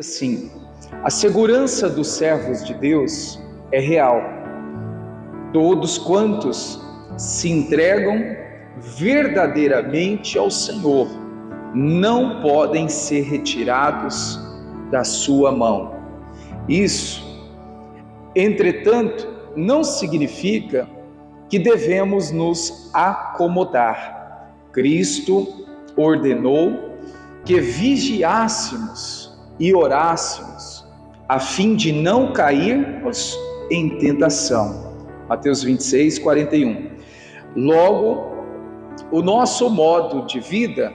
assim: a segurança dos servos de Deus é real. Todos quantos se entregam verdadeiramente ao Senhor não podem ser retirados da sua mão. Isso, entretanto, não significa que devemos nos acomodar. Cristo ordenou que vigiássemos e orássemos, a fim de não cairmos em tentação. Mateus 26, 41. Logo, o nosso modo de vida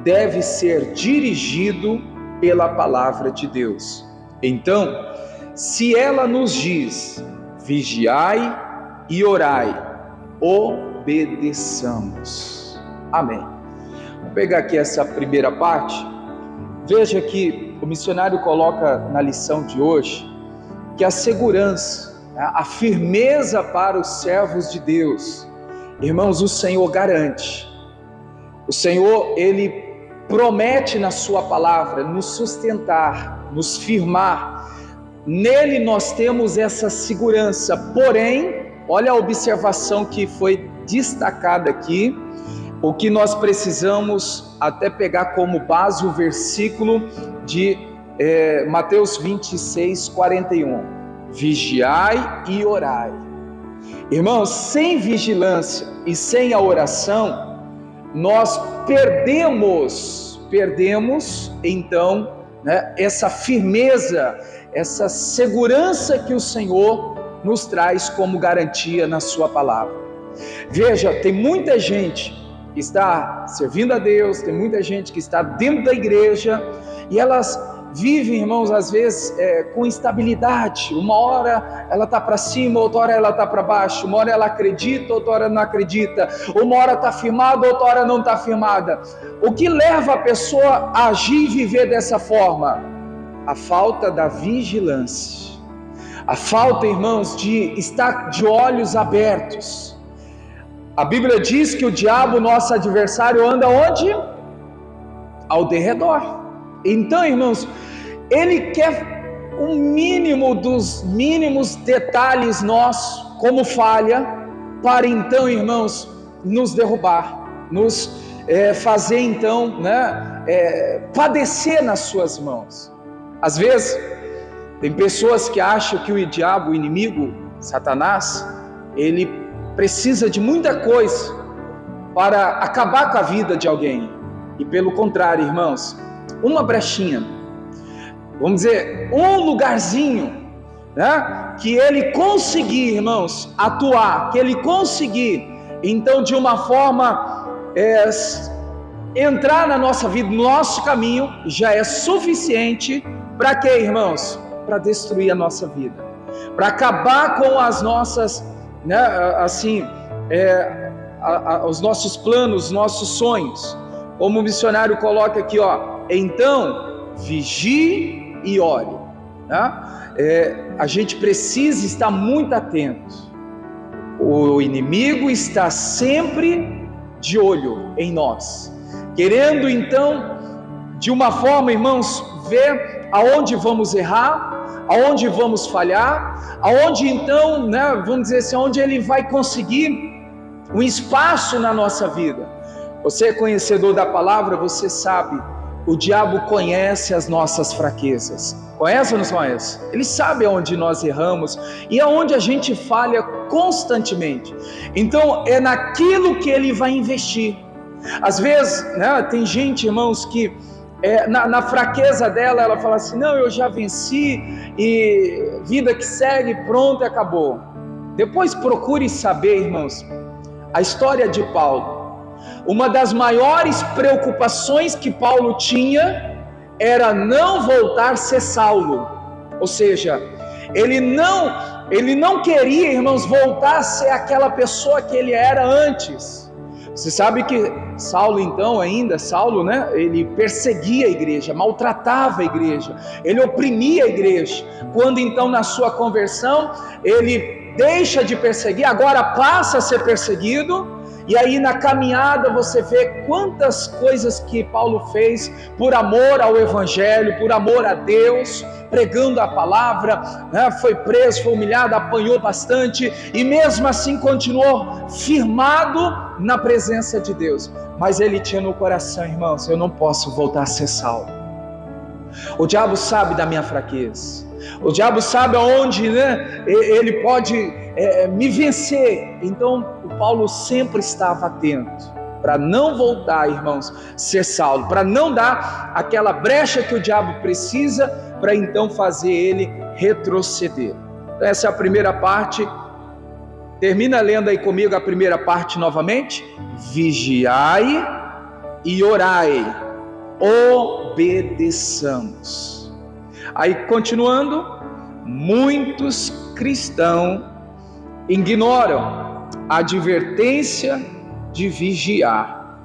deve ser dirigido pela palavra de Deus. Então, se ela nos diz, vigiai e orai, obedeçamos. Amém. Vou pegar aqui essa primeira parte. Veja que o missionário coloca na lição de hoje que a segurança, a firmeza para os servos de Deus, irmãos, o Senhor garante. O Senhor, Ele promete na sua palavra nos sustentar, nos firmar. Nele nós temos essa segurança. Porém, olha a observação que foi destacada aqui, o que nós precisamos até pegar como base o versículo de Mateus 26, 41. Vigiai e orai. Irmãos, sem vigilância e sem a oração, nós perdemos então, essa firmeza, essa segurança que o Senhor nos traz como garantia na sua palavra. Veja, tem muita gente que está servindo a Deus, tem muita gente que está dentro da igreja e elas vivem, irmãos, às vezes com instabilidade. Uma hora ela está para cima, outra hora ela está para baixo. Uma hora ela acredita, outra hora não acredita. Uma hora está firmada, outra hora não está firmada. O que leva a pessoa a agir e viver dessa forma? A falta da vigilância. A falta, irmãos, de estar de olhos abertos. A Bíblia diz que o diabo, nosso adversário, anda onde? Ao derredor. Então, irmãos, ele quer o mínimo dos mínimos detalhes nossos, como falha, para então, irmãos, nos derrubar, nos fazer então, padecer nas suas mãos. Às vezes, tem pessoas que acham que o diabo, o inimigo, Satanás, ele precisa de muita coisa para acabar com a vida de alguém. E pelo contrário, irmãos, uma brechinha, vamos dizer, um lugarzinho, que ele conseguir, irmãos, atuar, que ele conseguir, então de uma forma, entrar na nossa vida, no nosso caminho, já é suficiente para quê, irmãos? Para destruir a nossa vida, para acabar com as nossas, os nossos planos, os nossos sonhos. Como o missionário coloca aqui, então, vigie e ore. A gente precisa estar muito atento. O inimigo está sempre de olho em nós, querendo então, de uma forma, irmãos, ver aonde vamos errar, aonde vamos falhar, aonde então, vamos dizer assim, aonde ele vai conseguir um espaço na nossa vida. Você é conhecedor da palavra, você sabe, o diabo conhece as nossas fraquezas. Conhece ou não conhece? Ele sabe aonde nós erramos e aonde a gente falha constantemente. Então, é naquilo que ele vai investir. Às vezes, tem gente, irmãos, que na fraqueza dela, ela fala assim, não, eu já venci e vida que segue, pronto, acabou. Depois procure saber, irmãos, a história de Paulo. Uma das maiores preocupações que Paulo tinha era não voltar a ser Saulo. Ou seja, ele não queria, irmãos, voltar a ser aquela pessoa que ele era antes. Você sabe que Saulo, ele perseguia a igreja, maltratava a igreja, ele oprimia a igreja. Quando então na sua conversão, ele deixa de perseguir, agora passa a ser perseguido. E aí na caminhada você vê quantas coisas que Paulo fez por amor ao Evangelho, por amor a Deus, pregando a palavra, né? Foi preso, foi humilhado, apanhou bastante e mesmo assim continuou firmado na presença de Deus. Mas ele tinha no coração, irmãos, eu não posso voltar a ser salvo. O diabo sabe da minha fraqueza. O diabo sabe aonde, né, ele pode me vencer. Então o Paulo sempre estava atento para não voltar, irmãos, ser salvo, para não dar aquela brecha que o diabo precisa para então fazer ele retroceder. Então, essa é a primeira parte. Termina lendo aí comigo a primeira parte novamente. Vigiai e orai, obedeçamos. Aí continuando, muitos cristãos ignoram a advertência de vigiar.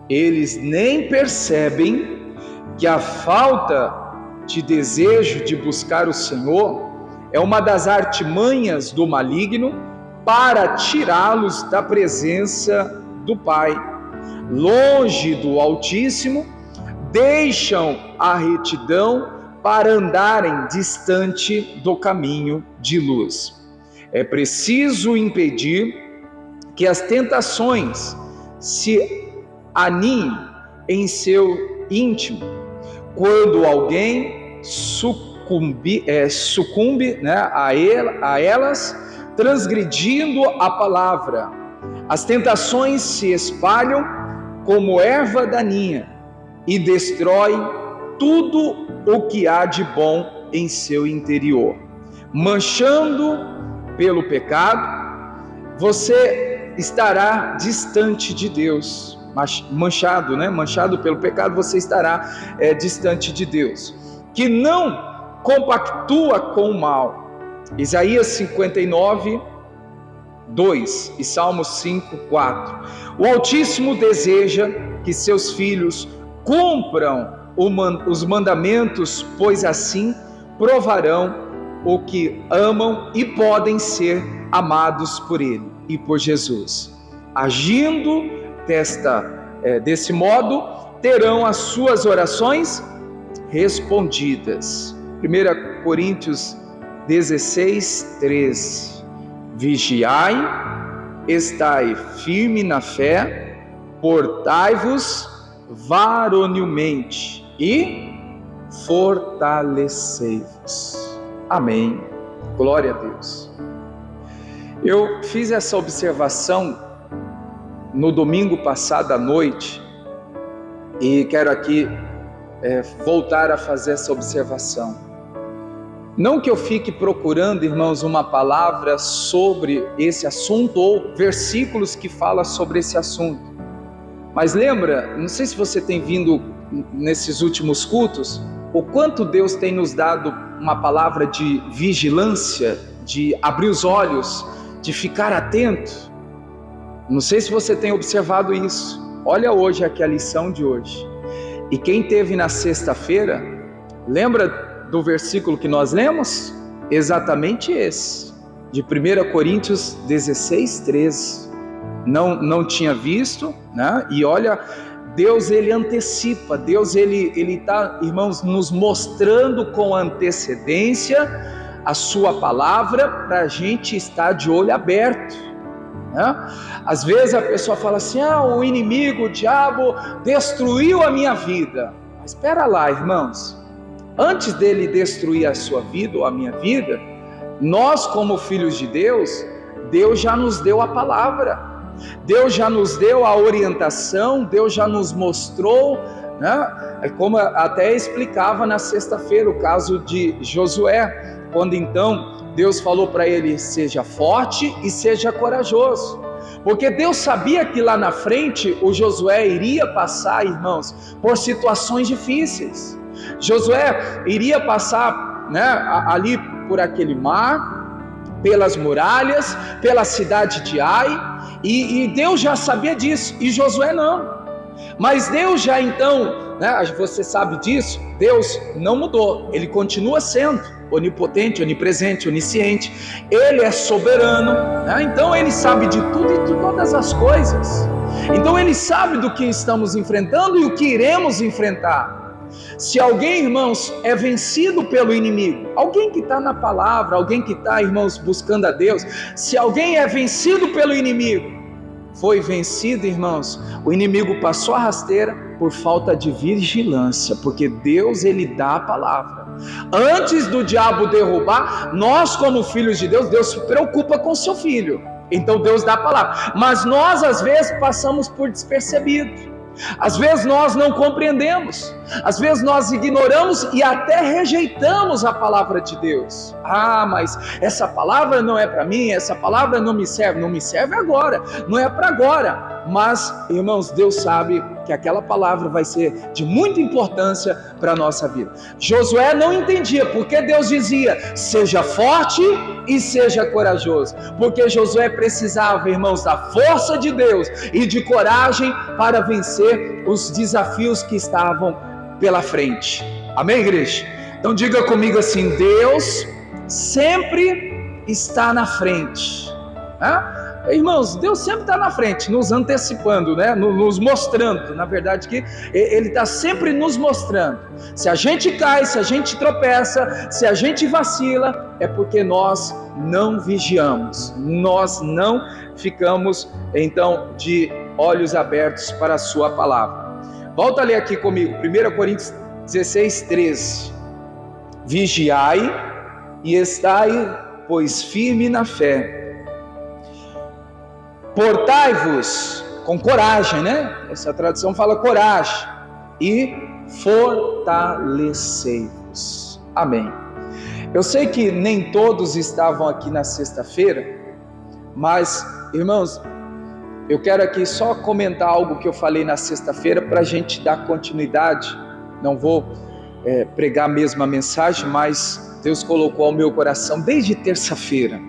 Eles nem percebem que a falta de desejo de buscar o Senhor é uma das artimanhas do maligno para tirá-los da presença do Pai. Longe do Altíssimo, deixam a retidão para andarem distante do caminho de luz. É preciso impedir que as tentações se aninhem em seu íntimo. Quando alguém sucumbe, né, a elas, transgredindo a palavra, as tentações se espalham como erva daninha e destroem tudo o que há de bom em seu interior. Manchando pelo pecado, você estará distante de Deus. Manchado, né? Manchado pelo pecado, você estará distante de Deus, que não compactua com o mal. Isaías 59, 2 e Salmos 5, 4. O Altíssimo deseja que seus filhos cumpram os mandamentos, pois assim provarão o que amam e podem ser amados por Ele e por Jesus. Agindo desse modo, terão as suas orações respondidas. 1 Coríntios 16, 13. Vigiai, estai firme na fé, portai-vos varonilmente e fortalecei-vos. Amém. Glória a Deus. Eu fiz essa observação no domingo passado à noite e quero aqui voltar a fazer essa observação. Não que eu fique procurando, irmãos, uma palavra sobre esse assunto ou versículos que falam sobre esse assunto, mas lembra, não sei se você tem vindo nesses últimos cultos, o quanto Deus tem nos dado uma palavra de vigilância, de abrir os olhos, de ficar atento. Não sei se você tem observado isso. Olha hoje aqui a lição de hoje. E quem teve na sexta-feira, lembra do versículo que nós lemos? Exatamente esse, de 1 Coríntios 16, 13. Não tinha visto, né? E olha, Deus ele antecipa, Deus ele está, irmãos, nos mostrando com antecedência a sua palavra para a gente estar de olho aberto, né? Às vezes a pessoa fala assim, o inimigo, o diabo destruiu a minha vida. Mas espera lá, irmãos, antes dele destruir a sua vida ou a minha vida, nós como filhos de Deus, Deus já nos deu a palavra, Deus já nos deu a orientação, Deus já nos mostrou, né? Como até explicava na sexta-feira o caso de Josué, quando então Deus falou para ele, seja forte e seja corajoso, porque Deus sabia que lá na frente o Josué iria passar, irmãos, por situações difíceis. Josué iria passar, né, ali por aquele mar, pelas muralhas, pela cidade de Ai, e Deus já sabia disso, e Josué não. Mas Deus já então né? Você sabe disso, Deus não mudou, Ele continua sendo onipotente, onipresente, onisciente, Ele é soberano, né? Então Ele sabe de tudo e de todas as coisas, então Ele sabe do que estamos enfrentando e o que iremos enfrentar. Se alguém, irmãos, é vencido pelo inimigo, alguém que está na palavra, alguém que está, irmãos, buscando a Deus, se alguém é vencido pelo inimigo, foi vencido, irmãos, o inimigo passou a rasteira por falta de vigilância, porque Deus, Ele dá a palavra. Antes do diabo derrubar, nós como filhos de Deus, Deus se preocupa com seu filho, então Deus dá a palavra, mas nós às vezes passamos por despercebido. Às vezes nós não compreendemos, às vezes nós ignoramos e até rejeitamos a palavra de Deus. Mas essa palavra não é para mim, essa palavra não me serve agora, não é para agora. Mas, irmãos, Deus sabe que aquela palavra vai ser de muita importância para a nossa vida. Josué não entendia porque Deus dizia, seja forte e seja corajoso, porque Josué precisava, irmãos, da força de Deus e de coragem para vencer os desafios que estavam pela frente. Amém, igreja? Então diga comigo assim, Deus sempre está na frente. Irmãos, Deus sempre está na frente, nos antecipando, né? Nos mostrando, na verdade que Ele está sempre nos mostrando. Se a gente cai, se a gente tropeça, se a gente vacila, é porque nós não vigiamos, nós não ficamos então de olhos abertos para a sua palavra. Volta a ler aqui comigo, 1 Coríntios 16, 13. Vigiai e estai, pois firme na fé. Portai-vos com coragem, né? Essa tradução fala coragem. E fortalecei-vos. Amém. Eu sei que nem todos estavam aqui na sexta-feira, mas, irmãos, eu quero aqui só comentar algo que eu falei na sexta-feira para a gente dar continuidade. Não vou pregar a mesma mensagem, mas Deus colocou ao meu coração desde terça-feira.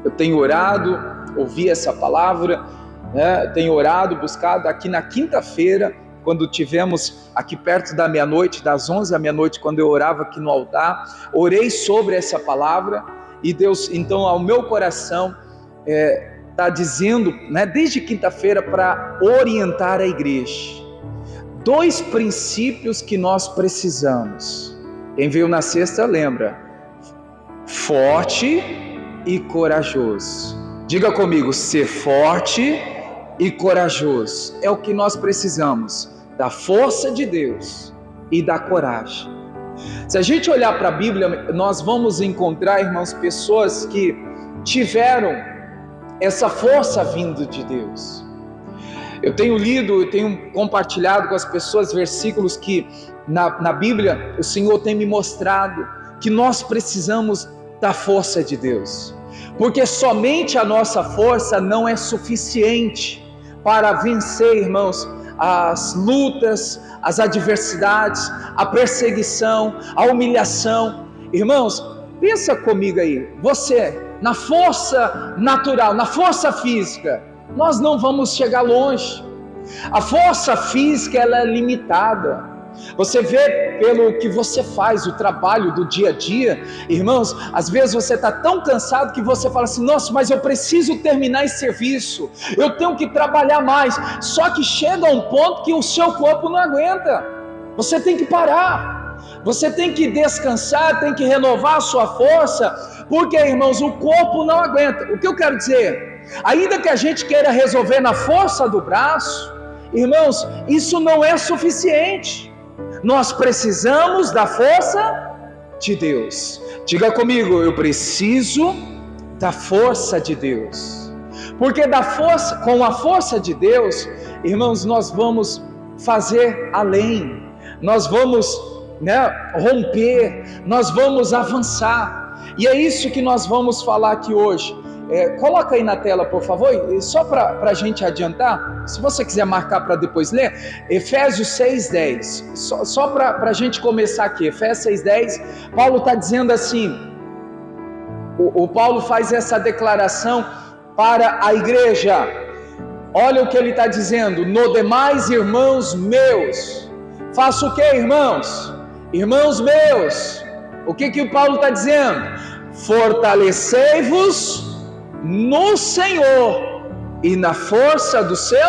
Eu tenho orado, ouvi essa palavra, né? Tenho orado, buscado. Aqui na quinta-feira, quando tivemos aqui perto da meia-noite, das 11 à meia-noite, quando eu orava aqui no altar, orei sobre essa palavra, e Deus, então, ao meu coração, está dizendo, né, desde quinta-feira, para orientar a igreja. 2 princípios que nós precisamos. Quem veio na sexta lembra, forte e corajoso. Diga comigo, ser forte e corajoso, é o que nós precisamos, da força de Deus e da coragem. Se a gente olhar para a Bíblia, nós vamos encontrar, irmãos, pessoas que tiveram essa força vindo de Deus. Eu tenho lido, eu tenho compartilhado com as pessoas versículos que na Bíblia o Senhor tem me mostrado que nós precisamos da força de Deus, porque somente a nossa força não é suficiente para vencer, irmãos, as lutas, as adversidades, a perseguição, a humilhação. Irmãos, pensa comigo aí, você, na força natural, na força física, nós não vamos chegar longe. A força física, ela é limitada. Você vê pelo que você faz, o trabalho do dia a dia, irmãos, às vezes você está tão cansado que você fala assim, nossa, mas eu preciso terminar esse serviço, eu tenho que trabalhar mais, só que chega a um ponto que o seu corpo não aguenta, você tem que parar, você tem que descansar, tem que renovar a sua força, porque, irmãos, o corpo não aguenta. O que eu quero dizer? Ainda que a gente queira resolver na força do braço, irmãos, isso não é suficiente. Nós precisamos da força de Deus. Diga comigo, eu preciso da força de Deus. Porque com a força de Deus, irmãos, nós vamos fazer além. Nós vamos, romper, nós vamos avançar. E é isso que nós vamos falar aqui hoje. Coloca aí na tela, por favor, só para a gente adiantar, se você quiser marcar para depois ler, Efésios 6,10, só para a gente começar aqui, Efésios 6,10, Paulo está dizendo assim, o Paulo faz essa declaração para a igreja, olha o que ele está dizendo, no demais, irmãos meus, Faça o que, irmãos? Irmãos meus, o que o Paulo está dizendo? Fortalecei-vos no Senhor e na força do seu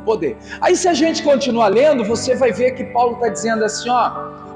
poder. Aí se a gente continuar lendo, você vai ver que Paulo está dizendo assim,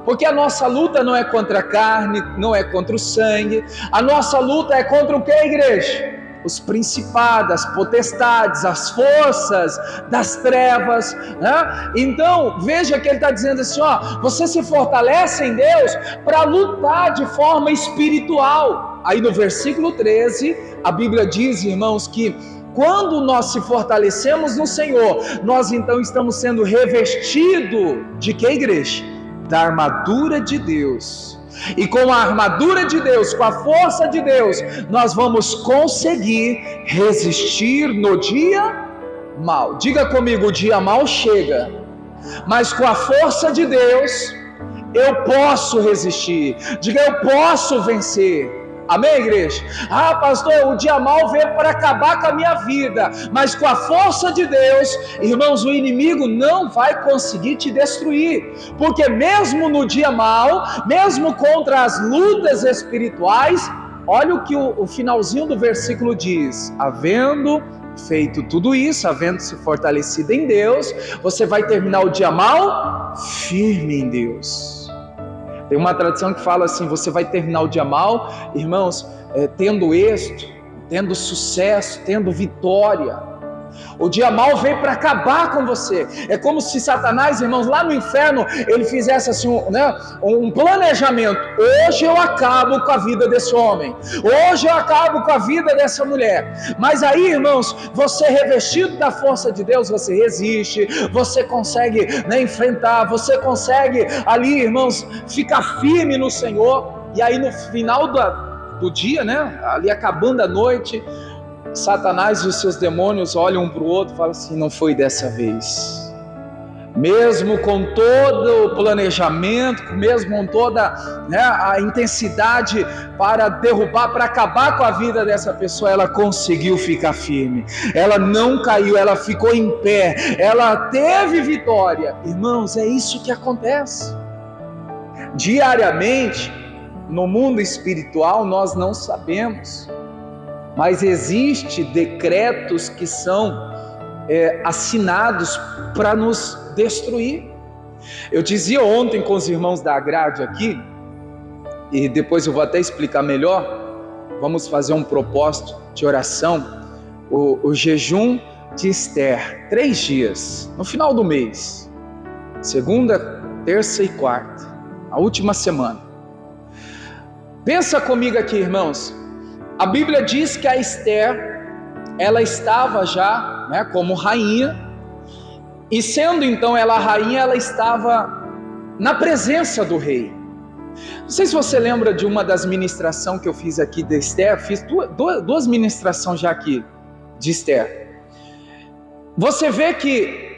porque a nossa luta não é contra a carne, não é contra o sangue, a nossa luta é contra o que, igreja? Os principados, as potestades, as forças das trevas, né? Então veja que ele está dizendo assim, você se fortalece em Deus para lutar de forma espiritual. Aí no versículo 13, a Bíblia diz, irmãos, que quando nós se fortalecemos no Senhor, nós então estamos sendo revestidos de que, igreja? Da armadura de Deus. E com a armadura de Deus, com a força de Deus, nós vamos conseguir resistir no dia mal. Diga comigo, o dia mal chega, mas com a força de Deus, eu posso resistir. Diga, eu posso vencer. Amém, igreja? Pastor, o dia mal veio para acabar com a minha vida, mas com a força de Deus, irmãos, o inimigo não vai conseguir te destruir, porque mesmo no dia mal, mesmo contra as lutas espirituais, olha o que o finalzinho do versículo diz: havendo feito tudo isso, havendo se fortalecido em Deus, você vai terminar o dia mal firme em Deus. Tem uma tradição que fala assim, você vai terminar o dia mal, irmãos, tendo êxito, tendo sucesso, tendo vitória. O dia mal veio para acabar com você. É como se Satanás, irmãos, lá no inferno, ele fizesse assim, um planejamento. Hoje eu acabo com a vida desse homem. Hoje eu acabo com a vida dessa mulher. Mas aí, irmãos, você revestido da força de Deus, você resiste, você consegue enfrentar, você consegue ali, irmãos, ficar firme no Senhor. E aí no final do dia, ali acabando a noite, Satanás e os seus demônios olham um para o outro e falam assim, não foi dessa vez. Mesmo com todo o planejamento, mesmo com toda a intensidade para derrubar, para acabar com a vida dessa pessoa, ela conseguiu ficar firme. Ela não caiu, ela ficou em pé, ela teve vitória. Irmãos, é isso que acontece. Diariamente, no mundo espiritual, nós não sabemos, mas existem decretos que são assinados para nos destruir. Eu dizia ontem com os irmãos da Agrade aqui, e depois eu vou até explicar melhor, vamos fazer um propósito de oração, o jejum de Esther, 3 dias, no final do mês, segunda, terça e quarta, a última semana. Pensa comigo aqui, irmãos. A Bíblia diz que a Esther, ela estava já como rainha, e sendo então ela rainha, ela estava na presença do rei. Não sei se você lembra de uma das ministrações que eu fiz aqui de Esther, fiz duas ministrações já aqui de Esther. Você vê que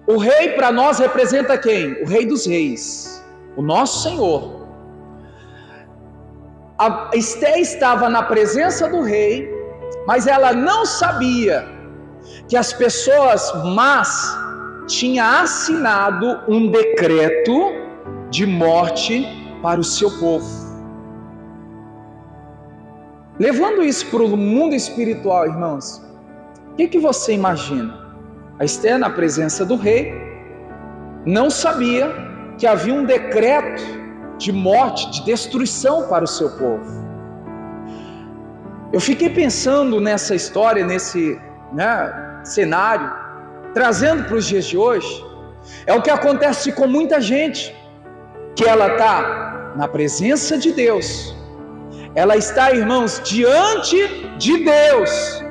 o rei para nós representa quem? O Rei dos Reis, o nosso Senhor. A Esther estava na presença do rei, mas ela não sabia que as pessoas más tinham assinado um decreto de morte para o seu povo. Levando isso para o mundo espiritual, irmãos, o que você imagina? A Esther, na presença do rei, não sabia que havia um decreto de morte, de destruição para o seu povo. Eu fiquei pensando nessa história, nesse cenário, trazendo para os dias de hoje. É o que acontece com muita gente, que ela está na presença de Deus, ela está, irmãos, diante de Deus,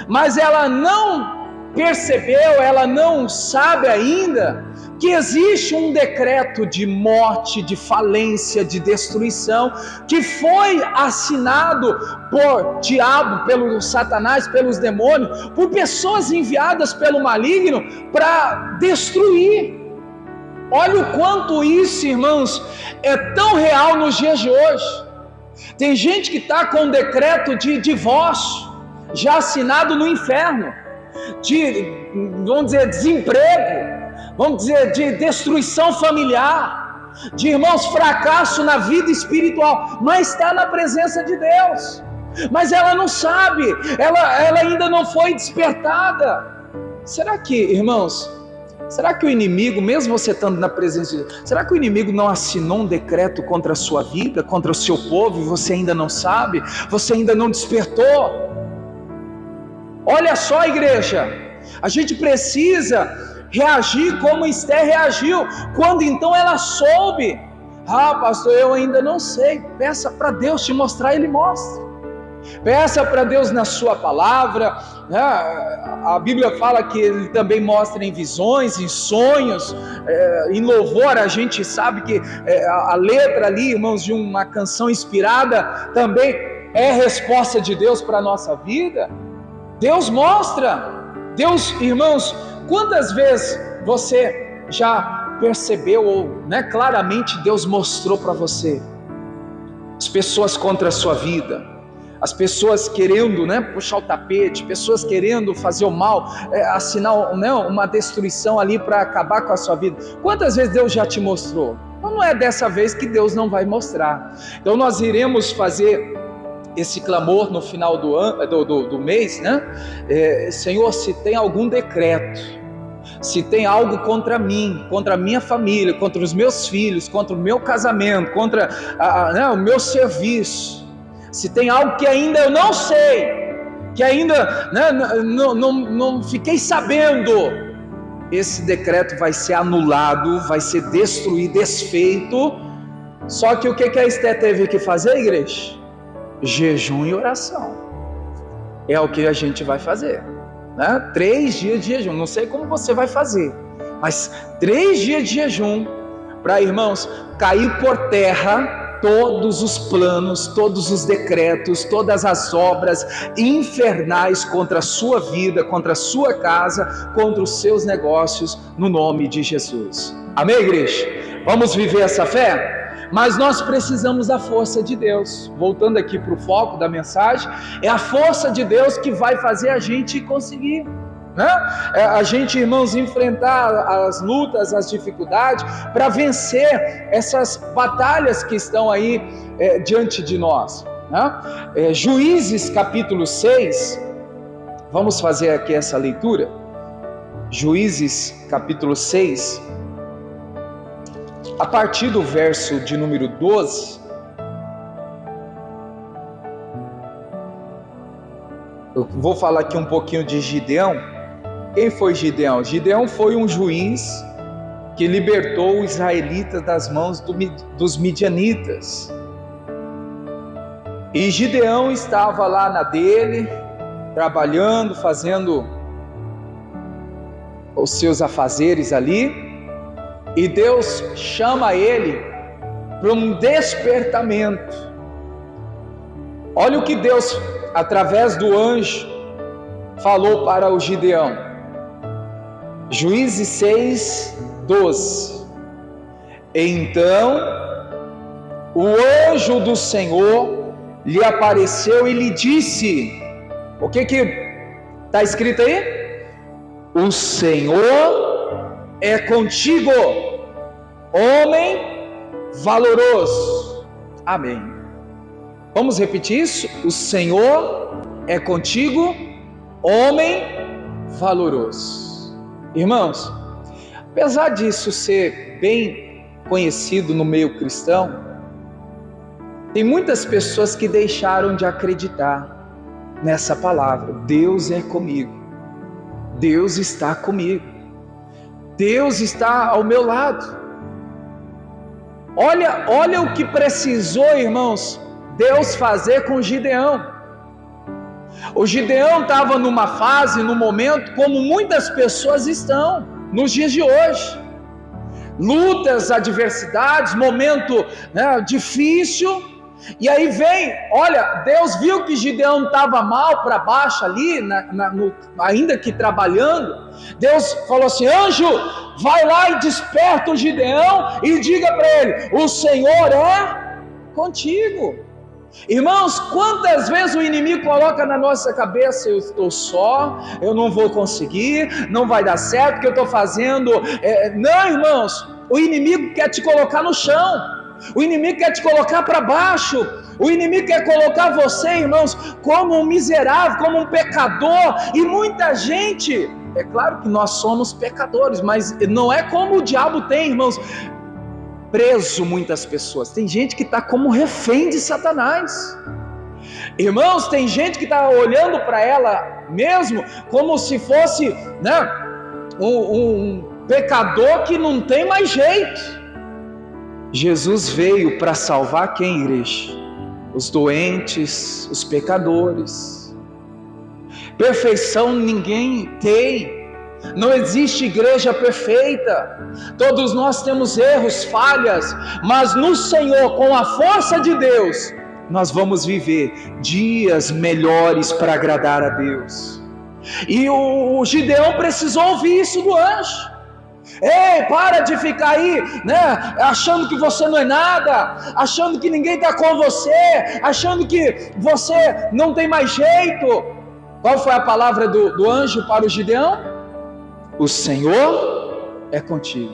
mas ela não percebeu, ela não sabe ainda que existe um decreto de morte, de falência, de destruição, que foi assinado por diabo, pelo Satanás, pelos demônios, por pessoas enviadas pelo maligno para destruir. Olha o quanto isso, irmãos, é tão real nos dias de hoje. Tem gente que está com um decreto de divórcio já assinado no inferno, de, vamos dizer, desemprego, vamos dizer, de destruição familiar, de irmãos, fracasso na vida espiritual, mas está na presença de Deus, mas ela não sabe, ela ainda não foi despertada. Será que, irmãos, será que o inimigo, mesmo você estando na presença de Deus, será que o inimigo não assinou um decreto contra a sua vida, contra o seu povo, e você ainda não sabe? Você ainda não despertou? Olha só, igreja, a gente precisa reagir como Esther reagiu, quando então ela soube. Ah, pastor, eu ainda não sei. Peça para Deus te mostrar, Ele mostra. Peça para Deus na sua palavra, né? A Bíblia fala que Ele também mostra em visões, em sonhos, em louvor. A gente sabe que a letra ali, irmãos, de uma canção inspirada também é resposta de Deus para a nossa vida. Deus mostra. Deus, irmãos, quantas vezes você já percebeu, ou claramente Deus mostrou para você as pessoas contra a sua vida, as pessoas querendo puxar o tapete, pessoas querendo fazer o mal, assinar uma destruição ali para acabar com a sua vida? Quantas vezes Deus já te mostrou? Então não é dessa vez que Deus não vai mostrar. Então nós iremos fazer esse clamor no final do mês, Senhor, se tem algum decreto, se tem algo contra mim, contra a minha família, contra os meus filhos, contra o meu casamento, contra o meu serviço, se tem algo que ainda eu não sei, que ainda não fiquei sabendo, esse decreto vai ser anulado, vai ser destruído, desfeito. Só que o que a Esther teve que fazer, igreja? Jejum e oração. É o que a gente vai fazer, 3 dias de jejum. Não sei como você vai fazer, mas 3 dias de jejum, para, irmãos, cair por terra todos os planos, todos os decretos, todas as obras infernais contra a sua vida, contra a sua casa, contra os seus negócios, no nome de Jesus. Amém, igreja? Vamos viver essa fé? Mas nós precisamos da força de Deus. Voltando aqui para o foco da mensagem, é a força de Deus que vai fazer a gente conseguir, a gente, irmãos, enfrentar as lutas, as dificuldades, para vencer essas batalhas que estão aí diante de nós. Juízes capítulo 6, vamos fazer aqui essa leitura. Juízes capítulo 6, a partir do verso de número 12, eu vou falar aqui um pouquinho de Gideão. Quem foi Gideão? Gideão foi um juiz que libertou os israelitas das mãos dos midianitas. E Gideão estava lá na dele, trabalhando, fazendo os seus afazeres ali, e Deus chama ele para um despertamento. Olha o que Deus, através do anjo, falou para o Gideão. Juízes 6, 12. Então o anjo do Senhor lhe apareceu e lhe disse, o que está escrito aí? O Senhor é contigo, homem valoroso. Amém. Vamos repetir isso? O Senhor é contigo, homem valoroso. Irmãos, apesar disso ser bem conhecido no meio cristão, tem muitas pessoas que deixaram de acreditar nessa palavra. Deus é comigo, Deus está comigo, Deus está ao meu lado. Olha o que precisou, irmãos, Deus fazer com Gideão. O Gideão estava numa fase, num momento, como muitas pessoas estão nos dias de hoje. Lutas, adversidades, momento difícil. E aí vem, olha, Deus viu que Gideão estava mal para baixo ali, ainda que trabalhando. Deus falou assim, anjo, vai lá e desperta o Gideão e diga para ele, o Senhor é contigo. Irmãos, quantas vezes o inimigo coloca na nossa cabeça: eu estou só, eu não vou conseguir, não vai dar certo o que eu estou fazendo. Não, irmãos, o inimigo quer te colocar no chão, o inimigo quer te colocar para baixo, o inimigo quer colocar você, irmãos, como um miserável, como um pecador. E muita gente, é claro que nós somos pecadores, mas não é como o diabo tem, irmãos, preso muitas pessoas. Tem gente que está como refém de Satanás. Irmãos, tem gente que está olhando para ela mesmo como se fosse, né, um pecador que não tem mais jeito. Jesus veio para salvar quem, igreja? Os doentes, os pecadores. Perfeição ninguém tem. Não existe igreja perfeita. Todos nós temos erros, falhas, mas no Senhor, com a força de Deus, nós vamos viver dias melhores para agradar a Deus. E o Gideão precisou ouvir isso do anjo. Ei, para de ficar aí, né, achando que você não é nada, achando que ninguém está com você, achando que você não tem mais jeito. Qual foi a palavra do anjo para o Gideão? O Senhor é contigo.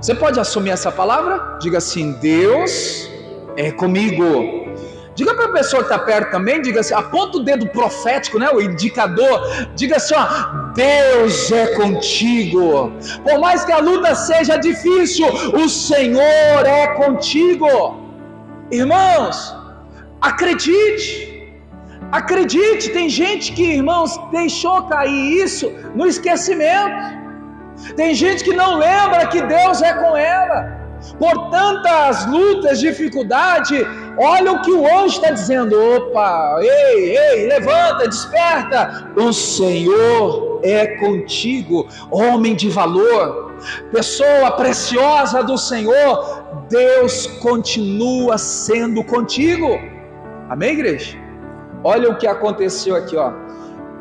Você pode assumir essa palavra? Diga assim: Deus é comigo. Diga para a pessoa que está perto também, diga assim, aponta o dedo profético, né, o indicador, diga assim, ó: Deus é contigo. Por mais que a luta seja difícil, o Senhor é contigo. Irmãos, acredite, tem gente que, irmãos, deixou cair isso no esquecimento. Tem gente que não lembra que Deus é com ela. Por tantas lutas, dificuldade, olha o que o anjo está dizendo: opa, ei, levanta, desperta, o Senhor é contigo. Homem de valor, pessoa preciosa do Senhor, Deus continua sendo contigo. Amém, igreja? Olha o que aconteceu aqui, ó.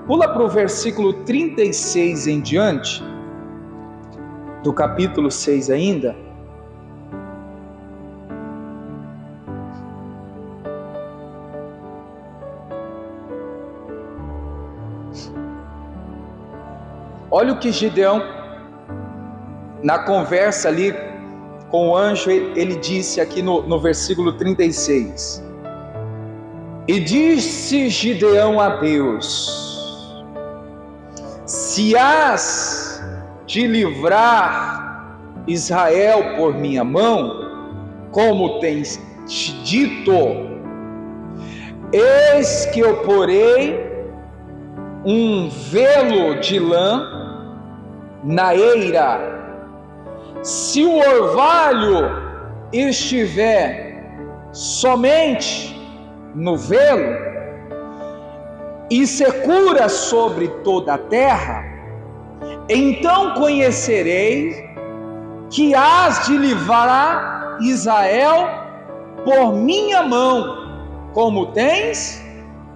Pula para o versículo 36 em diante, do capítulo 6 ainda. Olha o que Gideão, na conversa ali com o anjo, ele disse aqui no versículo 36. E disse Gideão a Deus: se hás de livrar Israel por minha mão, como tens dito, eis que eu porei um velo de lã na eira. Se o orvalho estiver somente no velo e secura sobre toda a terra, então conhecerei que hás de livrar Israel por minha mão, como tens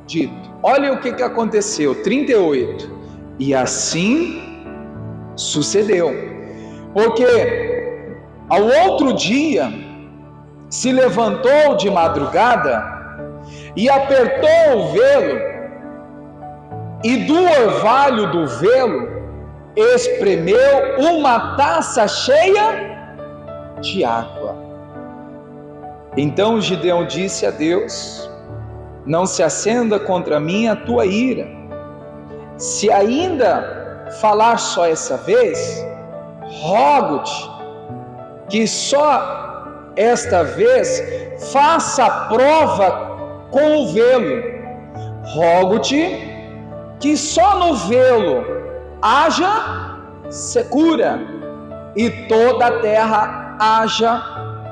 dito. Olha o que aconteceu, 38. E assim sucedeu, porque ao outro dia se levantou de madrugada e apertou o velo, e do orvalho do velo espremeu uma taça cheia de água. Então Gideão disse a Deus: não se acenda contra mim a tua ira. Se ainda falar só essa vez, rogo-te que só esta vez faça a prova com o velo. Rogo-te que só no velo haja secura e toda a terra haja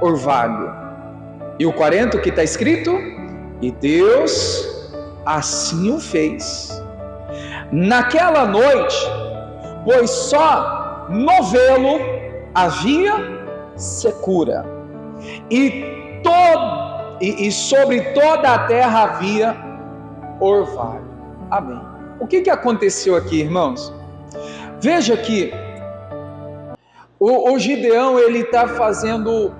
orvalho. E o 40 que está escrito: e Deus assim o fez. Naquela noite, pois só no velo havia secura, e sobre toda a terra havia orvalho. Amém. O que aconteceu aqui, irmãos? Veja que o Gideão, ele está fazendo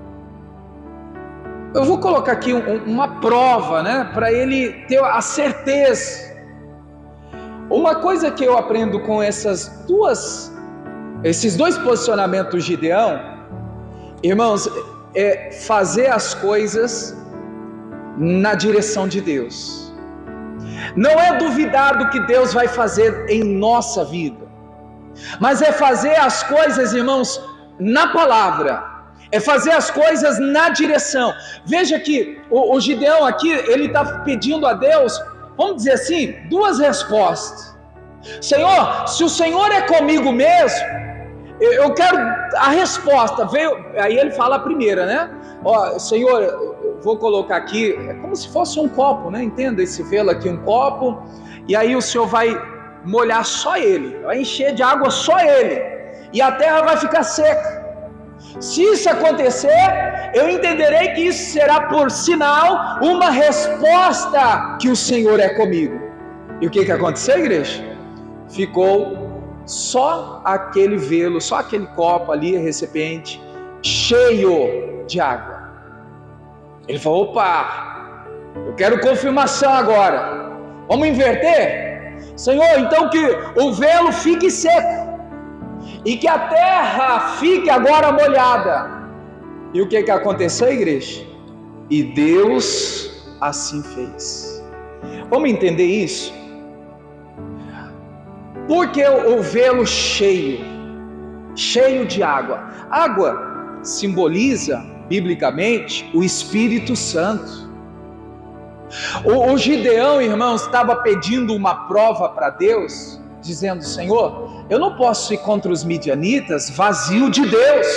eu vou colocar aqui uma prova, né, para ele ter a certeza. Uma coisa que eu aprendo com esses dois posicionamentos de Gideão, irmãos, é fazer as coisas na direção de Deus. Não é duvidar do que Deus vai fazer em nossa vida, mas é fazer as coisas, irmãos, na palavra, é fazer as coisas na direção. Veja que o Gideão aqui, ele está pedindo a Deus, vamos dizer assim, duas respostas. Senhor, se o Senhor é comigo mesmo, eu quero a resposta. Aí ele fala a primeira, né? Ó, Senhor, eu vou colocar aqui, é como se fosse um copo, né? Entenda esse velo aqui, um copo, e aí o Senhor vai molhar só ele, vai encher de água só ele, e a terra vai ficar seca. Se isso acontecer, eu entenderei que isso será por sinal, uma resposta que o Senhor é comigo. E o que aconteceu, igreja? Ficou só aquele velo, só aquele copo ali, recipiente, cheio de água. Ele falou, opa, eu quero confirmação agora, vamos inverter? Senhor, então que o velo fique seco, e que a terra fique agora molhada. E o que aconteceu, igreja? E Deus assim fez. Vamos entender isso? Porque o velo cheio de água. Água simboliza, biblicamente, o Espírito Santo. O Gideão, irmãos, estava pedindo uma prova para Deus, dizendo, Senhor, eu não posso ir contra os midianitas vazio de Deus,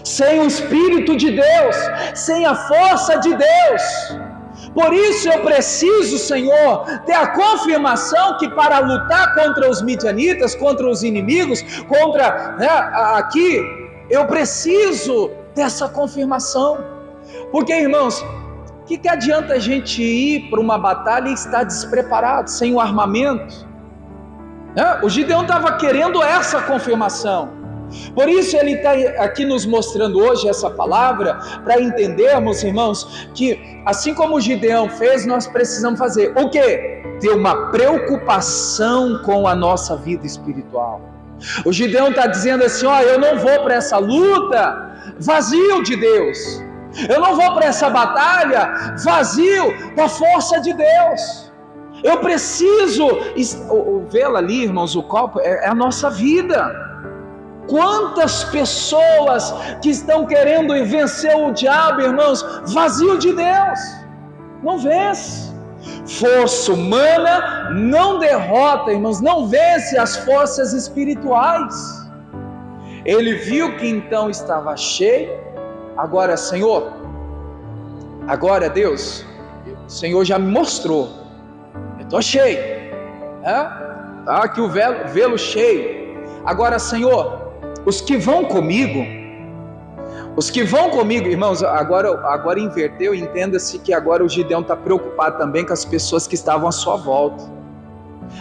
sem o Espírito de Deus, sem a força de Deus. Por isso eu preciso, Senhor, ter a confirmação que para lutar contra os midianitas, contra os inimigos, aqui, eu preciso dessa confirmação. Porque, irmãos, o que adianta a gente ir para uma batalha e estar despreparado, sem o armamento? O Gideão estava querendo essa confirmação. Por isso ele está aqui nos mostrando hoje essa palavra, para entendermos, irmãos, que assim como o Gideão fez, nós precisamos fazer o quê? Ter uma preocupação com a nossa vida espiritual. O Gideão está dizendo assim, eu não vou para essa luta vazio de Deus, eu não vou para essa batalha vazio da força de Deus. Eu preciso, vê-la ali, irmãos, o copo é a nossa vida. Quantas pessoas que estão querendo vencer o diabo, irmãos, vazio de Deus, não vence. Força humana não derrota, irmãos, não vence as forças espirituais. Ele viu que então estava cheio. Agora, Senhor, agora Deus, o Senhor já me mostrou, eu estou cheio, tá aqui o velo cheio. Agora, Senhor, os que vão comigo, irmãos, agora inverteu, entenda-se que agora o Gideão está preocupado também com as pessoas que estavam à sua volta.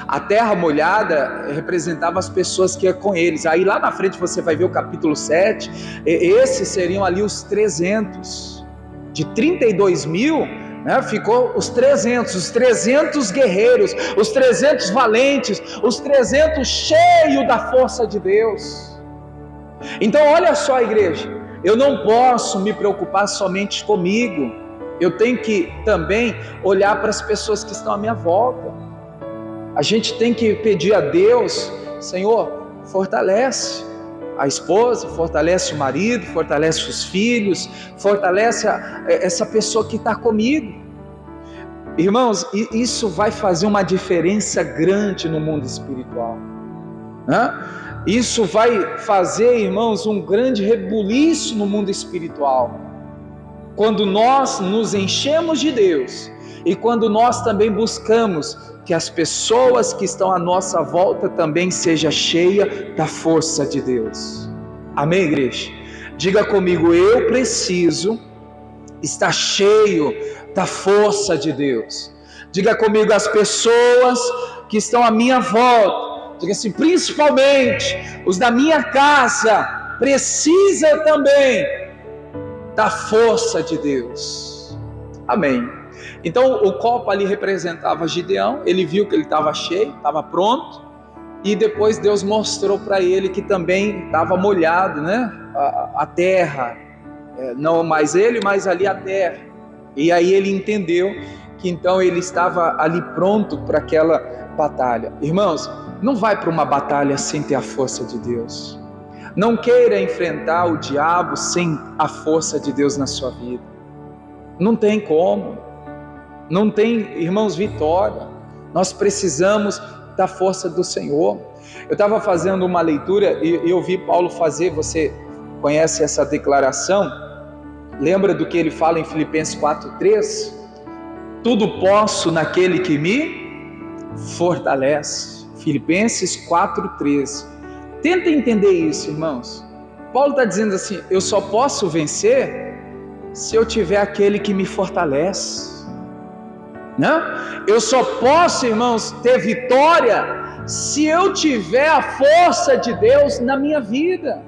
A terra molhada representava as pessoas que iam com eles. Aí lá na frente você vai ver o capítulo 7, esses seriam ali os 300, de 32 mil, né, ficou os 300 guerreiros, os 300 valentes, os 300 cheios da força de Deus. Então olha só, igreja, eu não posso me preocupar somente comigo, eu tenho que também olhar para as pessoas que estão à minha volta. A gente tem que pedir a Deus, Senhor, fortalece a esposa, fortalece o marido, fortalece os filhos, fortalece essa pessoa que está comigo. Irmãos, isso vai fazer uma diferença grande no mundo espiritual, né? Isso vai fazer, irmãos, um grande rebuliço no mundo espiritual. Quando nós nos enchemos de Deus e quando nós também buscamos que as pessoas que estão à nossa volta também sejam cheias da força de Deus. Amém, igreja? Diga comigo, eu preciso estar cheio da força de Deus. Diga comigo, as pessoas que estão à minha volta, diga assim, principalmente os da minha casa, precisa também da força de Deus. Amém. Então o copo ali representava Gideão, ele viu que ele estava cheio, estava pronto, e depois Deus mostrou para ele que também estava molhado, né? A terra, não mais ele, mas ali a terra. E aí ele entendeu que então ele estava ali pronto para aquela batalha. Irmãos, não vai para uma batalha sem ter a força de Deus. Não queira enfrentar o diabo sem a força de Deus na sua vida. Não tem como. Não tem, irmãos, vitória. Nós precisamos da força do Senhor. Eu estava fazendo uma leitura e eu vi Paulo fazer, você conhece essa declaração? Lembra do que ele fala em Filipenses 4:3? Tudo posso naquele que me fortalece. Filipenses 4:3. Tenta entender isso, irmãos. Paulo está dizendo assim: eu só posso vencer se eu tiver aquele que me fortalece. Não? Eu só posso, irmãos, ter vitória se eu tiver a força de Deus na minha vida.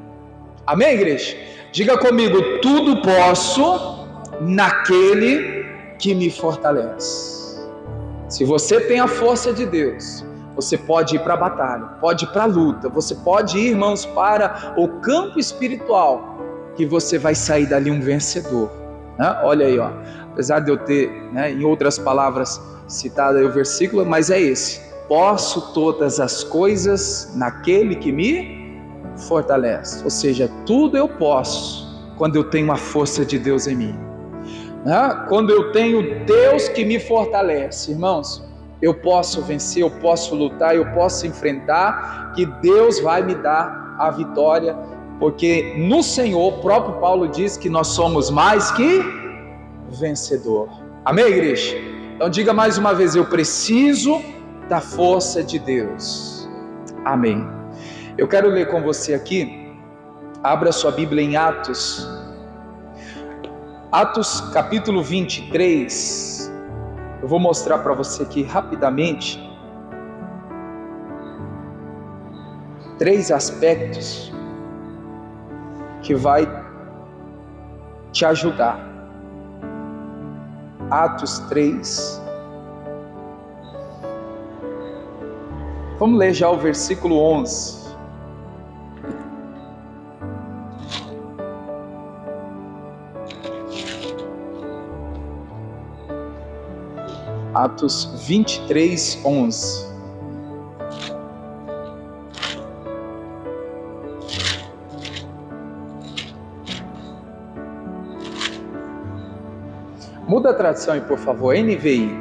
Amém, igreja? Diga comigo: tudo posso naquele que me fortalece. Se você tem a força de Deus, você pode ir para a batalha, pode ir para a luta, você pode ir, irmãos, para o campo espiritual, que você vai sair dali um vencedor. Olha aí, ó. Apesar de eu ter, em outras palavras, citado aí o versículo, mas é esse: posso todas as coisas naquele que me fortalece. Ou seja, tudo eu posso quando eu tenho a força de Deus em mim. Quando eu tenho Deus que me fortalece, irmãos, eu posso vencer, eu posso lutar, eu posso enfrentar, que Deus vai me dar a vitória, porque no Senhor, o próprio Paulo diz que nós somos mais que vencedor. Amém, igreja? Então diga mais uma vez: eu preciso da força de Deus. Amém. Eu quero ler com você aqui, abra sua Bíblia em Atos capítulo 23. Eu vou mostrar para você aqui rapidamente 3 aspectos que vai te ajudar. Atos 3. Vamos ler já o versículo 11. Atos 23, 11. Muda a tradução aí, por favor, NVI.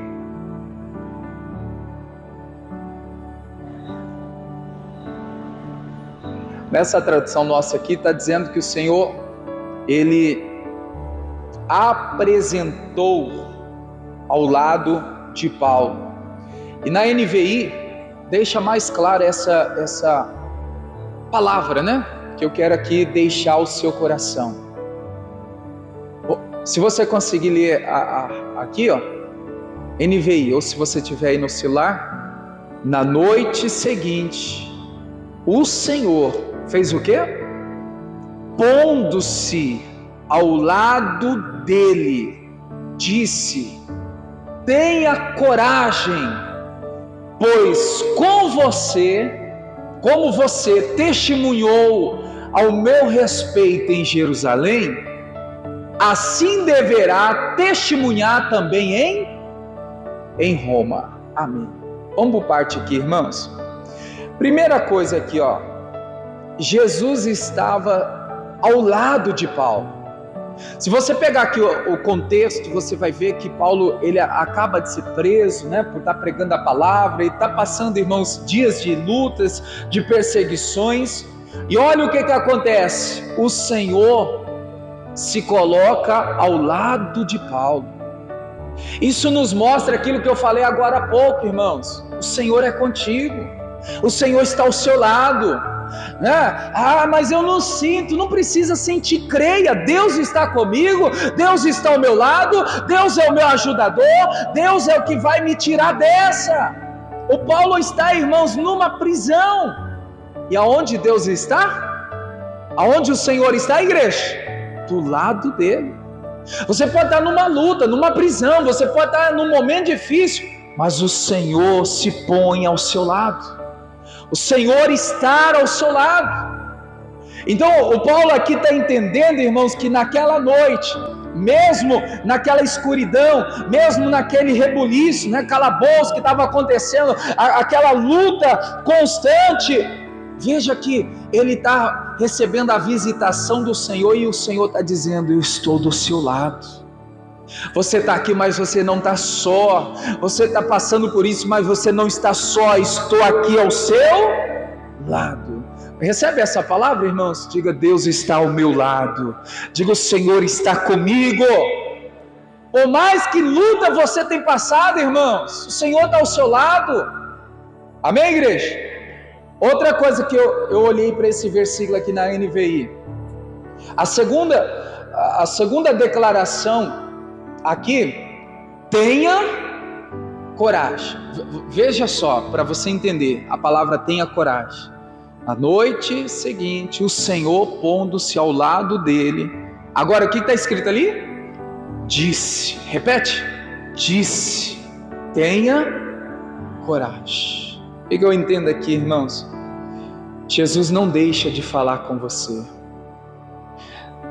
Nessa tradução nossa aqui está dizendo que o Senhor, Ele apresentou ao lado de Paulo. E na NVI deixa mais clara essa palavra, né? Que eu quero aqui deixar ao seu coração. Se você conseguir ler aqui, ó, NVI, ou se você tiver aí no celular, na noite seguinte, o Senhor fez o quê? Pondo-se ao lado dele, disse: tenha coragem, pois como você testemunhou ao meu respeito em Jerusalém, assim deverá testemunhar também em Roma. Amém. Vamos por parte aqui, irmãos. Primeira coisa aqui, ó. Jesus estava ao lado de Paulo. Se você pegar aqui o contexto, você vai ver que Paulo, ele acaba de ser preso, né, por estar pregando a palavra, e está passando, irmãos, dias de lutas, de perseguições. E olha o que acontece: o Senhor se coloca ao lado de Paulo. Isso nos mostra aquilo que eu falei agora há pouco, irmãos. O Senhor é contigo, o Senhor está ao seu lado, né? Mas eu não sinto. Não precisa sentir, creia. Deus está comigo, Deus está ao meu lado, Deus é o meu ajudador, Deus é o que vai me tirar dessa. O Paulo está, irmãos, numa prisão. E aonde Deus está? Aonde o Senhor está, igreja? do lado dele. Você pode estar numa luta, numa prisão, você pode estar num momento difícil, mas o Senhor se põe ao seu lado. O Senhor está ao seu lado. Então o Paulo aqui está entendendo, irmãos, que naquela noite, mesmo naquela escuridão, mesmo naquele rebuliço, né, calabouço que estava acontecendo, aquela luta constante, veja que ele está recebendo a visitação do Senhor, e o Senhor está dizendo: eu estou do seu lado. Você está aqui, mas você não está só. Você está passando por isso, mas você não está só. Estou aqui ao seu lado. Recebe essa palavra, irmãos? Diga: Deus está ao meu lado. Diga: o Senhor está comigo. Por mais que luta você tem passado, irmãos, o Senhor está ao seu lado. Amém, igreja? Outra coisa que eu olhei para esse versículo aqui na NVI, a segunda declaração aqui: tenha coragem. Veja só, para você entender, a palavra tenha coragem. Na noite seguinte, o Senhor, pondo-se ao lado dele. Agora, o que está escrito ali? Disse, repete, disse, tenha coragem. O que eu entendo aqui, irmãos? Jesus não deixa de falar com você.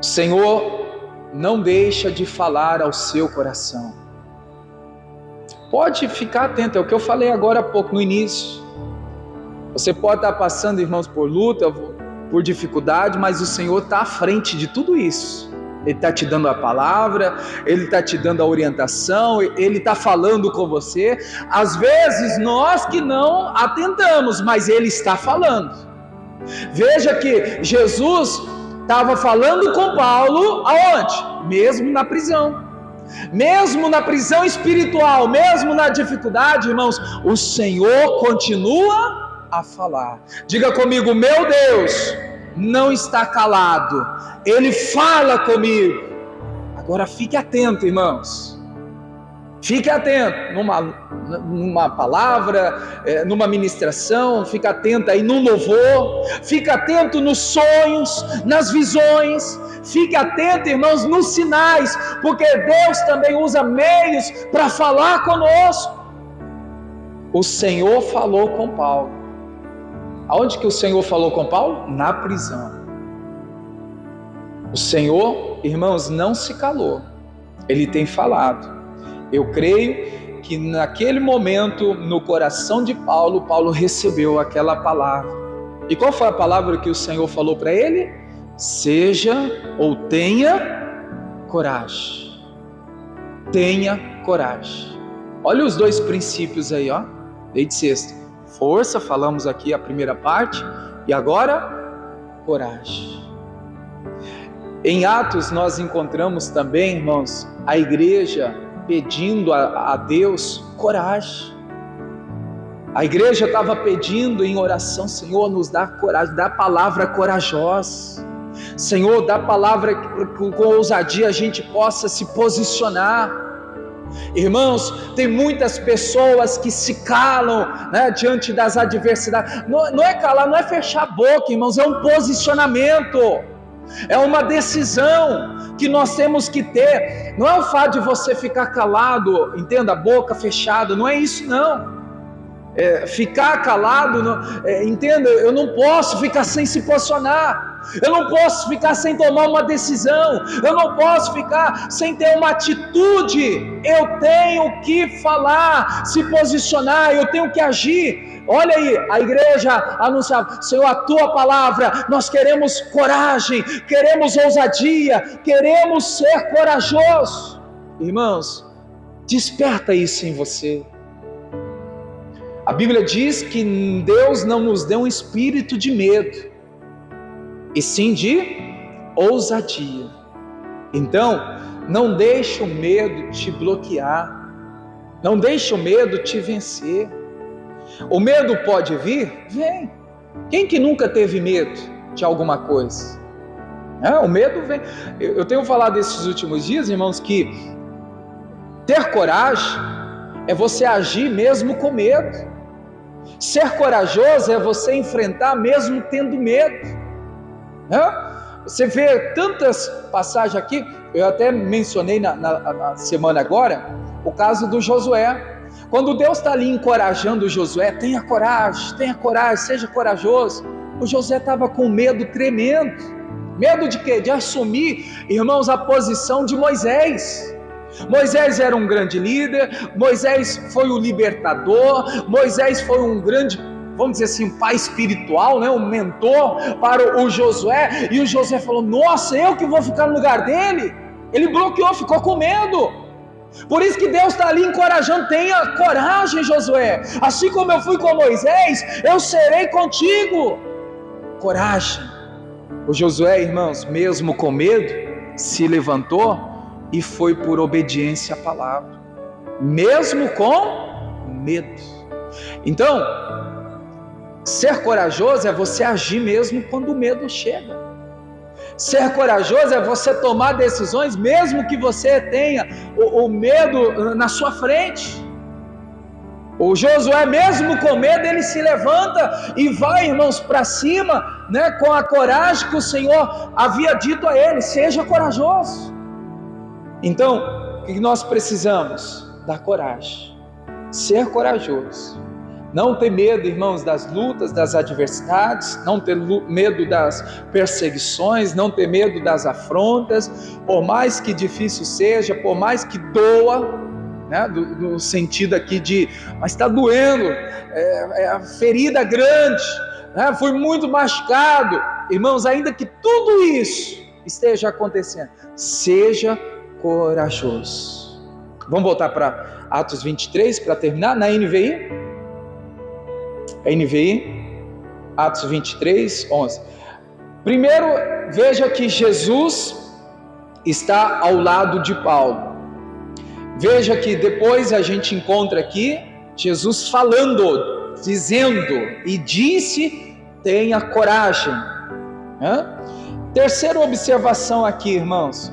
O Senhor não deixa de falar ao seu coração. Pode ficar atento, é o que eu falei agora há pouco, no início. Você pode estar passando, irmãos, por luta, por dificuldade, mas o Senhor está à frente de tudo isso. Ele está te dando a palavra, Ele está te dando a orientação, Ele está falando com você. Às vezes nós que não atentamos, mas Ele está falando. Veja que Jesus estava falando com Paulo aonde? Mesmo na prisão. Mesmo na prisão espiritual, mesmo na dificuldade, irmãos, o Senhor continua a falar. Diga comigo: meu Deus não está calado, Ele fala comigo. Agora fique atento, irmãos. Fique atento numa palavra, numa ministração, fique atento aí no louvor, fique atento nos sonhos, nas visões, fique atento, irmãos, nos sinais, porque Deus também usa meios para falar conosco. O Senhor falou com Paulo. Aonde que o Senhor falou com Paulo? Na prisão. O Senhor, irmãos, não se calou, Ele tem falado. Eu creio que naquele momento, no coração de Paulo, Paulo recebeu aquela palavra. E qual foi a palavra que o Senhor falou para ele? Seja ou tenha coragem. Tenha coragem. Olha os dois princípios aí, ó. Desde sexta. Força, falamos aqui a primeira parte. E agora, coragem. Em Atos nós encontramos também, irmãos, a igreja pedindo a Deus coragem. A igreja estava pedindo em oração: Senhor, nos dá coragem, dá palavra corajosa. Senhor, dá palavra que com ousadia a gente possa se posicionar. Irmãos, tem muitas pessoas que se calam, né, diante das adversidades. Não é calar, não é fechar a boca, irmãos, é um posicionamento. É uma decisão que nós temos que ter. Não é o fato de você ficar calado, entenda, a boca fechada, não é isso não. Ficar calado, entenda, eu não posso ficar sem se posicionar, eu não posso ficar sem tomar uma decisão, eu não posso ficar sem ter uma atitude. Eu tenho que falar, se posicionar, eu tenho que agir. Olha aí, a igreja anunciava: Senhor, a tua palavra, nós queremos coragem, queremos ousadia, queremos ser corajosos. Irmãos, desperta isso em você. A Bíblia diz que Deus não nos deu um espírito de medo, e sim de ousadia. Então, não deixe o medo te bloquear, não deixe o medo te vencer. O medo pode vir? Vem. Quem que nunca teve medo de alguma coisa? O medo vem. Eu tenho falado esses últimos dias, irmãos, que ter coragem é você agir mesmo com medo. Ser corajoso é você enfrentar mesmo tendo medo. Você vê tantas passagens aqui, eu até mencionei na semana agora, o caso do Josué. Quando Deus está ali encorajando o Josué, tenha coragem, seja corajoso. O Josué estava com medo tremendo. Medo de quê? De assumir, irmãos, a posição de Moisés. Moisés era um grande líder, Moisés foi o libertador, Moisés foi um grande, vamos dizer assim, pai espiritual, né? Um mentor para o Josué. E o Josué falou, nossa, eu que vou ficar no lugar dele? Ele bloqueou, ficou com medo. Por isso que Deus está ali encorajando, tenha coragem, Josué, assim como eu fui com Moisés, eu serei contigo. Coragem. O Josué, irmãos, mesmo com medo, se levantou e foi por obediência à palavra, mesmo com medo. Então, ser corajoso é você agir mesmo quando o medo chega. Ser corajoso é você tomar decisões mesmo que você tenha o medo na sua frente. O Josué, mesmo com medo, ele se levanta e vai, irmãos, para cima, né, com a coragem que o Senhor havia dito a ele, seja corajoso. Então, o que nós precisamos? Da coragem, ser corajoso. Não ter medo, irmãos, das lutas, das adversidades, não ter medo das perseguições, não ter medo das afrontas, por mais que difícil seja, por mais que doa, né, do sentido aqui de, mas está doendo, a ferida grande, né, fui muito machucado. Irmãos, ainda que tudo isso esteja acontecendo, seja corajoso. Vamos voltar para Atos 23 para terminar, na NVI? Atos 23, 11. Primeiro, veja que Jesus está ao lado de Paulo. Veja que depois a gente encontra aqui Jesus falando, dizendo, e disse, tenha coragem. Terceira observação aqui, irmãos.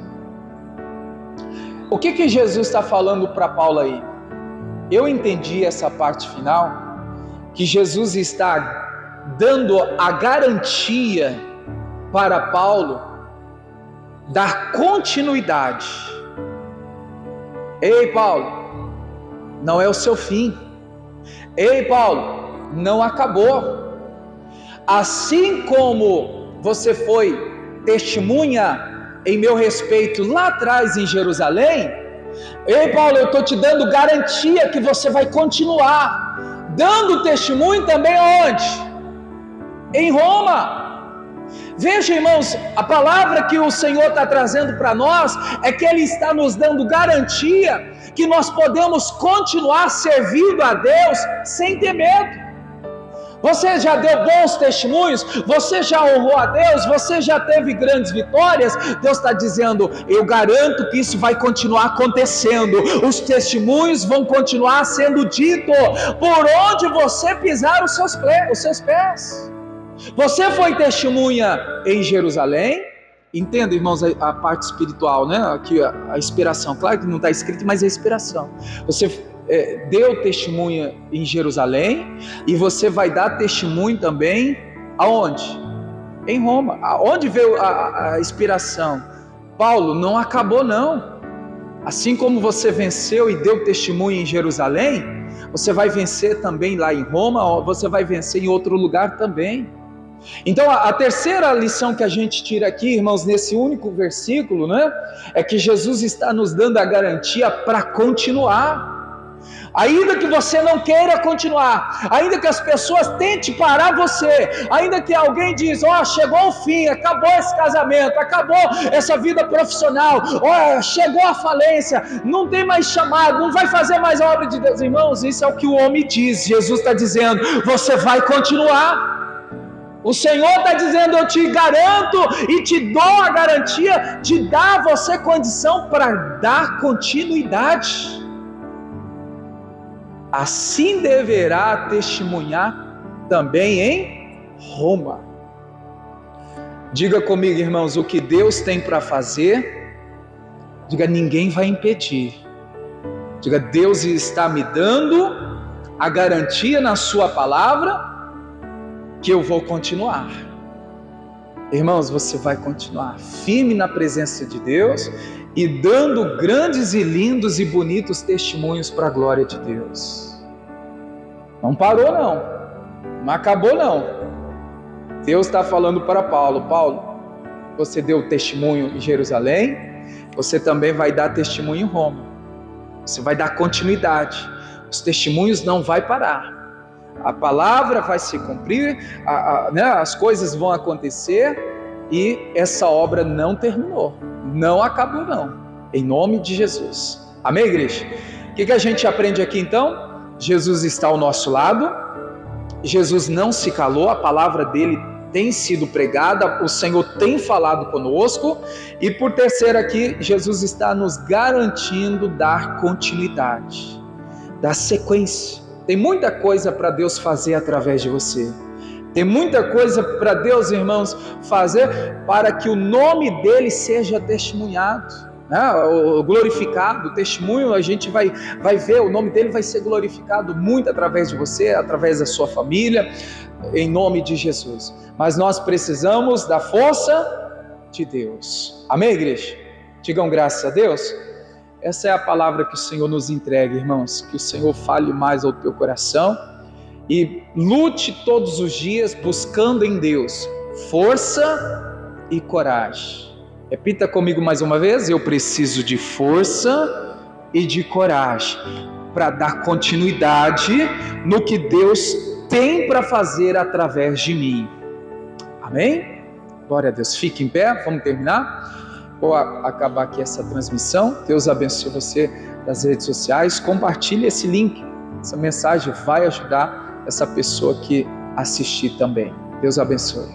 O que Jesus está falando para Paulo aí? Eu entendi essa parte final, que Jesus está dando a garantia para Paulo dar continuidade. Ei, Paulo, não é o seu fim. Ei, Paulo, não acabou. Assim como você foi testemunha em meu respeito lá atrás em Jerusalém, ei, Paulo, eu estou te dando garantia que você vai continuar dando testemunho também aonde? Em Roma. Veja, irmãos, a palavra que o Senhor está trazendo para nós é que Ele está nos dando garantia que nós podemos continuar servindo a Deus sem ter medo. Você já deu bons testemunhos? Você já honrou a Deus? Você já teve grandes vitórias? Deus está dizendo, eu garanto que isso vai continuar acontecendo. Os testemunhos vão continuar sendo ditos por onde você pisar os seus pés. Você foi testemunha em Jerusalém? Entenda, irmãos, a parte espiritual, né? Aqui a inspiração. Claro que não está escrito, mas é a inspiração. Você deu testemunha em Jerusalém e você vai dar testemunho também aonde? Em Roma. Aonde veio a inspiração? Paulo, não acabou não. Assim como você venceu e deu testemunho em Jerusalém, você vai vencer também lá em Roma, você vai vencer em outro lugar também. Então a terceira lição que a gente tira aqui, irmãos, nesse único versículo, né, é que Jesus está nos dando a garantia para continuar. Ainda que você não queira continuar, ainda que as pessoas tentem parar você, ainda que alguém diz, chegou o fim, acabou esse casamento, acabou essa vida profissional, chegou a falência, não tem mais chamado, não vai fazer mais a obra de Deus. Irmãos, isso é o que o homem diz. Jesus está dizendo, você vai continuar. O Senhor está dizendo, eu te garanto e te dou a garantia de dar a você condição para dar continuidade. Assim deverá testemunhar também em Roma. Diga comigo, irmãos, o que Deus tem para fazer, diga, ninguém vai impedir. Diga, Deus está me dando a garantia na sua palavra que eu vou continuar. irmãos, você vai continuar firme na presença de Deus e dando grandes e lindos e bonitos testemunhos para a glória de Deus. Não parou não, não acabou não. Deus está falando para Paulo: Paulo, você deu testemunho em Jerusalém, você também vai dar testemunho em Roma. Você vai dar continuidade. Os testemunhos não vai parar. A palavra vai se cumprir, as coisas vão acontecer e essa obra não terminou, não acabou não, em nome de Jesus. Amém, igreja? O que a gente aprende aqui então? Jesus está ao nosso lado, Jesus não se calou, a palavra dele tem sido pregada, o Senhor tem falado conosco, e por terceiro aqui, Jesus está nos garantindo dar continuidade, dar sequência. Tem muita coisa para Deus fazer através de você. Tem muita coisa para Deus, irmãos, fazer para que o nome dele seja testemunhado, né? Glorificado. O testemunho, a gente vai ver, o nome dele vai ser glorificado muito através de você, através da sua família, em nome de Jesus. Mas nós precisamos da força de Deus. Amém, igreja? Digam graças a Deus. Essa é a palavra que o Senhor nos entrega, irmãos. Que o Senhor fale mais ao teu coração e lute todos os dias buscando em Deus força e coragem. Repita comigo mais uma vez: eu preciso de força e de coragem para dar continuidade no que Deus tem para fazer através de mim. Amém? Glória a Deus. Fique em pé, vamos terminar. Vou acabar aqui essa transmissão. Deus abençoe você das redes sociais. Compartilhe esse link. Essa mensagem vai ajudar essa pessoa que assistir também. Deus abençoe.